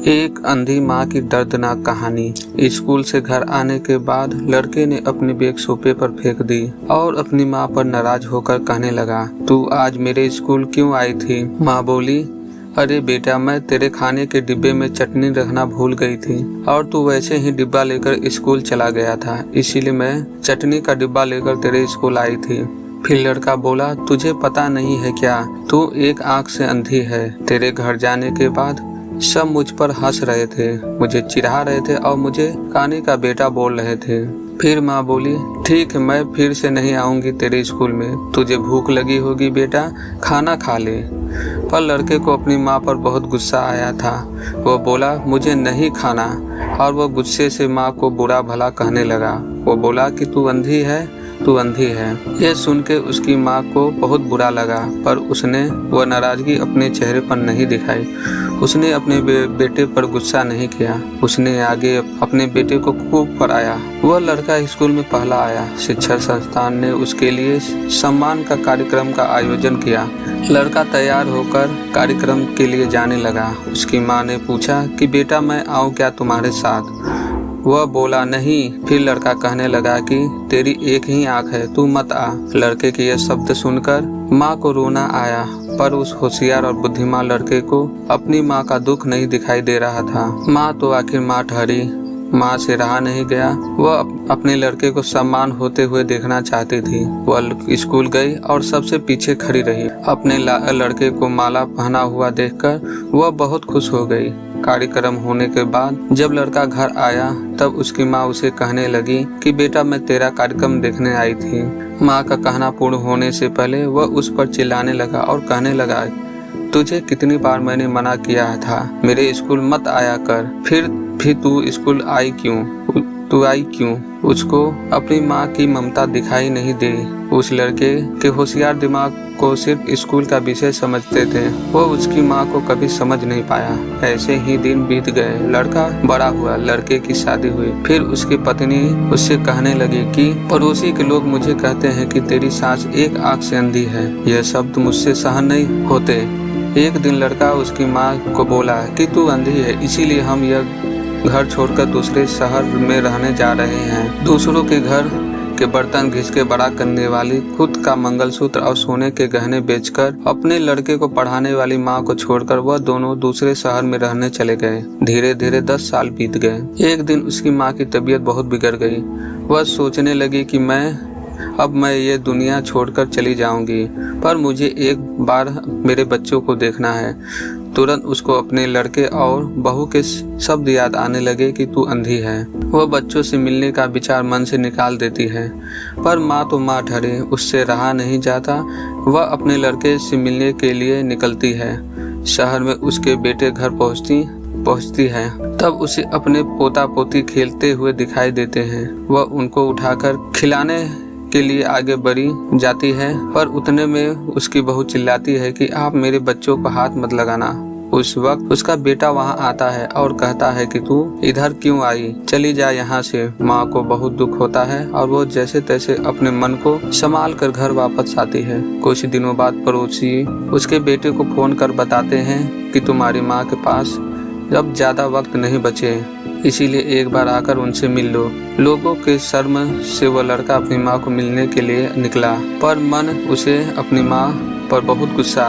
एक अंधी माँ की दर्दनाक कहानी। स्कूल से घर आने के बाद लड़के ने अपनी बैग सोफे पर फेंक दी और अपनी माँ पर नाराज होकर कहने लगा, तू आज मेरे स्कूल क्यों आई थी? माँ बोली, अरे बेटा, मैं तेरे खाने के डिब्बे में चटनी रखना भूल गई थी और तू वैसे ही डिब्बा लेकर स्कूल चला गया था, इसीलिए मैं चटनी का डिब्बा लेकर तेरे स्कूल आई थी। फिर लड़का बोला, तुझे पता नहीं है क्या, तू एक आंख से अंधी है। तेरे घर जाने के बाद सब मुझ पर हंस रहे थे, मुझे चिढ़ा रहे थे और मुझे काने का बेटा बोल रहे थे। फिर माँ बोली, ठीक है, मैं फिर से नहीं आऊंगी तेरे स्कूल में। तुझे भूख लगी होगी बेटा, खाना खा ले। पर लड़के को अपनी माँ पर बहुत गुस्सा आया था। वो बोला, मुझे नहीं खाना, और वो गुस्से से माँ को बुरा भला कहने लगा। वो बोला कि तू अंधी है, तू अंधी है। यह सुन के उसकी माँ को बहुत बुरा लगा, पर उसने वह नाराजगी अपने चेहरे पर नहीं दिखाई। उसने अपने बेटे पर गुस्सा नहीं किया। उसने आगे अपने बेटे को खूब पढ़ाया। वह लड़का स्कूल में पहला आया। शिक्षा संस्थान ने उसके लिए सम्मान का कार्यक्रम का आयोजन किया। लड़का तैयार होकर कार्यक्रम के लिए जाने लगा। उसकी माँ ने पूछा कि बेटा, मैं आऊँ क्या तुम्हारे साथ? वह बोला, नहीं। फिर लड़का कहने लगा कि तेरी एक ही आंख है, तू मत आ। लड़के के यह शब्द सुनकर माँ को रोना आया, पर उस होशियार और बुद्धिमान लड़के को अपनी माँ का दुख नहीं दिखाई दे रहा था। माँ तो आखिर माँ ठहरी। माँ से रहा नहीं गया। वह अपने लड़के को सम्मान होते हुए देखना चाहती थी। वह स्कूल गई और सबसे पीछे खड़ी रही। अपने लड़के को माला पहना हुआ देखकर वह बहुत खुश हो गई। कार्यक्रम होने के बाद जब लड़का घर आया, तब उसकी माँ उसे कहने लगी कि बेटा, मैं तेरा कार्यक्रम देखने आई थी। माँ का कहना पूर्ण होने से पहले वह उस पर चिल्लाने लगा और कहने लगा, तुझे कितनी बार मैंने मना किया था, मेरे स्कूल मत आया कर। फिर तू स्कूल आई क्यों? तू आई क्यों? उसको अपनी माँ की ममता दिखाई नहीं दी। उस लड़के के होशियार दिमाग को सिर्फ स्कूल का विषय समझते थे। वो उसकी माँ को कभी समझ नहीं पाया। ऐसे ही दिन बीत गए। लड़का बड़ा हुआ, लड़के की शादी हुई। फिर उसकी पत्नी उससे कहने लगी कि पड़ोसी के लोग मुझे कहते हैं कि तेरी सास एक आंख से अंधी है। यह शब्द मुझसे सहन नहीं होते। एक दिन लड़का उसकी माँ को बोला कि तू अंधी है, इसीलिए हम यह घर छोड़कर दूसरे शहर में रहने जा रहे हैं। दूसरों के घर के बर्तन घिस के बड़ा करने वाली, खुद का मंगलसूत्र और सोने के गहने बेचकर अपने लड़के को पढ़ाने वाली माँ को छोड़कर वह दोनों दूसरे शहर में रहने चले गए। धीरे धीरे 10 साल बीत गए। एक दिन उसकी माँ की तबीयत बहुत बिगड़ गई। वह सोचने लगी कि अब मैं ये दुनिया छोड़कर चली जाऊंगी, पर मुझे एक बार मेरे बच्चों को देखना है। तुरंत उसको अपने लड़के और बहू के शब्द याद आने लगे कि तू अंधी है। वह बच्चों से मिलने का विचार मन से निकाल देती है, पर माँ तो माँ ठहरे, उससे रहा नहीं जाता। वह अपने लड़के से मिलने के लिए निकलती है। शहर में उसके बेटे घर पहुँचती है, तब उसे अपने पोता पोती खेलते हुए दिखाई देते हैं। वह उनको उठाकर खिलाने के लिए आगे बढ़ी जाती है, पर उतने में उसकी बहू चिल्लाती है कि आप मेरे बच्चों को हाथ मत लगाना। उस वक्त उसका बेटा वहां आता है और कहता है कि तू इधर क्यों आई, चली जा यहाँ से। माँ को बहुत दुख होता है और वो जैसे तैसे अपने मन को संभाल कर घर वापस आती है। कुछ दिनों बाद पड़ोसी उसके बेटे को फोन कर बताते हैं कि तुम्हारी माँ के पास अब ज्यादा वक्त नहीं बचे, इसीलिए एक बार आकर उनसे मिल लो। लोगों के शर्म से वह लड़का अपनी माँ को मिलने के लिए निकला, पर मन उसे अपनी माँ पर बहुत गुस्सा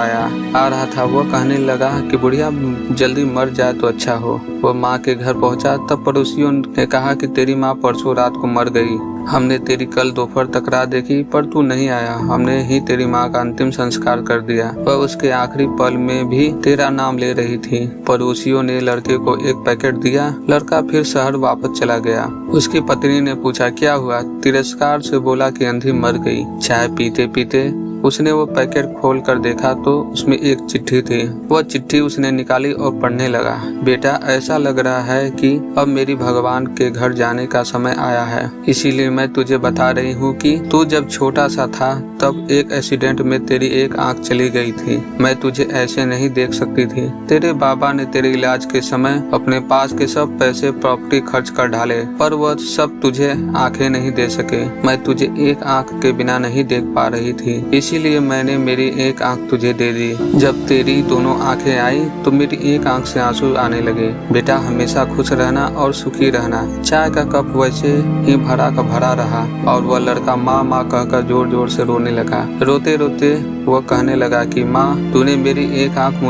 आ रहा था। वह कहने लगा कि बुढ़िया जल्दी मर जाए तो अच्छा हो। वह माँ के घर पहुंचा, तब पड़ोसियों ने कहा कि तेरी माँ परसों रात को मर गई। हमने तेरी कल दोपहर तक राह देखी, पर तू नहीं आया। हमने ही तेरी माँ का अंतिम संस्कार कर दिया। वह उसके आखिरी पल में भी तेरा नाम ले रही थी। पड़ोसियों ने लड़के को एक पैकेट दिया। लड़का फिर शहर वापस चला गया। उसकी पत्नी ने पूछा, क्या हुआ? तिरस्कार से बोला कि अंधी मर गई। चाय पीते पीते उसने वो पैकेट खोल कर देखा तो उसमें एक चिट्ठी थी। वह चिट्ठी उसने निकाली और पढ़ने लगा, बेटा, ऐसा लग रहा है कि अब मेरी भगवान के घर जाने का समय आया है, इसीलिए मैं तुझे बता रही हूँ कि तू जब छोटा सा था तब एक एक्सीडेंट में तेरी एक आंख चली गई थी। मैं तुझे ऐसे नहीं देख सकती थी। तेरे बाबा ने तेरे इलाज के समय अपने पास के सब पैसे प्रॉपर्टी खर्च कर डाले, पर वह सब तुझे आंखें नहीं दे सके। मैं तुझे एक आंख के बिना नहीं देख पा रही थी, इसीलिए इसीलिए मैंने मेरी एक आंख तुझे दे दी। जब तेरी दोनों आंखें आई तो मेरी एक आंख से आंसू आने लगे। बेटा, हमेशा खुश रहना और सुखी रहना। चाय का कप वैसे ही भरा का भरा रहा और वह लड़का माँ माँ कहकर जोर जोर से रोने लगा। रोते रोते वह कहने लगा कि माँ, तूने तेरी एक आंख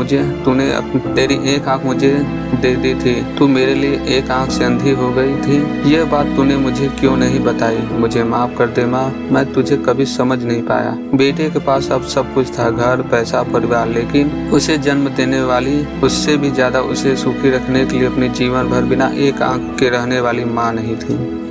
मुझे दे दी थी। तू मेरे लिए एक आंख से अंधी हो गई थी। यह बात तूने मुझे क्यों नहीं बताई? मुझे माफ कर दे माँ, मैं तुझे कभी समझ नहीं पाया। बेटे के पास अब सब कुछ था, घर, पैसा, परिवार, लेकिन उसे जन्म देने वाली, उससे भी ज्यादा उसे सुखी रखने के लिए अपने जीवन भर बिना एक आंख के रहने वाली माँ नहीं थी।